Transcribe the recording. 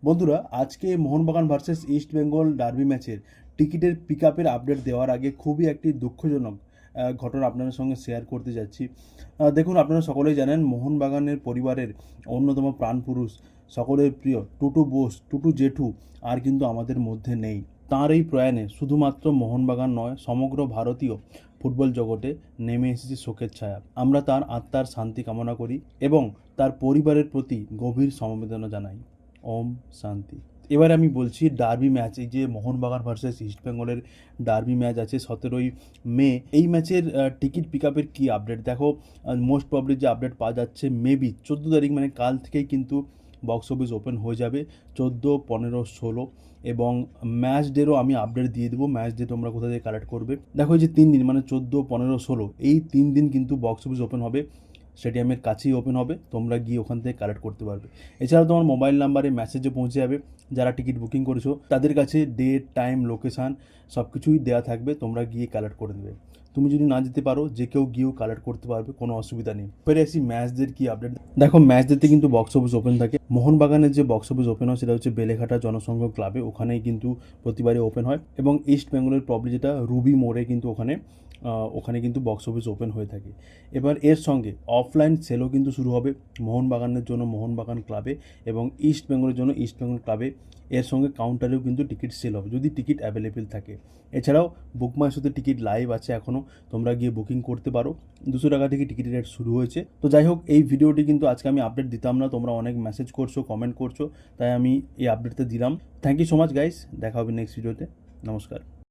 বন্ধুরা, আজকে Mohun Bagan versus east Bengal derby ম্যাচের টিকিটের পিক আপের আপডেট দেওয়ার আগে খুবই একটি দুঃখজনক ঘটনা আপনাদের সঙ্গে শেয়ার করতে যাচ্ছি। দেখুন, আপনারা সকলেই জানেন মোহনবাগানের পরিবারের অন্যতম প্রাণপুরুষ, সকলের প্রিয় টুটু বোস, টুটু জেঠু আর কিন্তু আমাদের মধ্যে নেই। তাঁর এই প্রয়াণে শুধুমাত্র মোহনবাগান নয়, সমগ্র ভারতীয় ফুটবল জগতে নেমে এসেছে শোকের ছায়া। আমরা তার আত্মার শান্তি কামনা করি এবং তার পরিবারের প্রতি গভীর সমবেদনা জানাই। ওম শান্তি। এবার আমি বলছি ডার্বি ম্যাচ, এই যে মোহনবাগান ভার্সেস ইস্টবেঙ্গলের ডার্বি ম্যাচ আছে 17ই মে। এই ম্যাচের টিকিট পিক আপের কী আপডেট দেখো। মোস্ট প্রবলি যে আপডেট পাওয়া যাচ্ছে, মেবি 14 তারিখ মানে কাল থেকেই কিন্তু বক্স অফিস ওপেন হয়ে যাবে। 14, 15, 16 এবং ম্যাচ ডেরও আমি আপডেট দিয়ে দেবো। ম্যাচ ডে তোমরা কোথা থেকে কালেক্ট করবে। দেখো, এই যে 3 দিন মানে 14, 15, 16 এই 3 দিন কিন্তু বক্স অফিস ওপেন হবে, স্টেডিয়ামের কাছেই ওপেন হবে। তোমরা গিয়ে ওখান থেকে কালেক্ট করতে পারবে। এছাড়াও তোমার মোবাইল নাম্বারে মেসেজে পৌঁছে যাবে যারা টিকিট বুকিং করেছো, তাদের কাছে ডেট, টাইম, লোকেশান সব কিছুই দেওয়া থাকবে। তোমরা গিয়ে কালেক্ট করে দেবে। তুমি যদি না যেতে পারো, যে কেউ গিয়েও কালেক্ট করতে পারবে, কোনো অসুবিধা নেই। ফেরে আসি ম্যাচদের কি আপডেট। দেখো, ম্যাচদেরতে কিন্তু বক্স অফিস ওপেন থাকে। মোহনবাগানের যে বক্স অফিস ওপেন হয় সেটা হচ্ছে বেলেঘাটা জনসংঘ ক্লাবে, ওখানেই কিন্তু প্রতিবারই ওপেন হয়। এবং ইস্ট বেঙ্গলের প্রবলি যেটা রুবি মোড়ে, কিন্তু ওখানে কিন্তু বক্স অফিস ওপেন হয়ে থাকে। এবার এর সঙ্গে অফলাইন সেলও কিন্তু শুরু হবে মোহনবাগানের জন্য মোহনবাগান ক্লাবে এবং ইস্ট বেঙ্গলের জন্য ইস্ট বেঙ্গল ক্লাবে। এর সঙ্গে কাউন্টারেও কিন্তু টিকিট সেল হবে যদি টিকিট অ্যাভেলেবেল থাকে। এছাড়াও বুকমাই শোতে টিকিট লাইভ আছে এখনও, তোমরা গিয়ে বুকিং করতে পারো। 200 টাকা থেকে টিকিটের রেট শুরু হয়েছে। তো যাই হোক, এই ভিডিওটি কিন্তু আজকে আমি আপডেট দিতাম না, তোমরা অনেক মেসেজ করছো, কমেন্ট করছো, তাই আমি এই আপডেটটা দিলাম। Thank you so much guys, দেখা হবে নেক্সট ভিডিওতে। নমস্কার।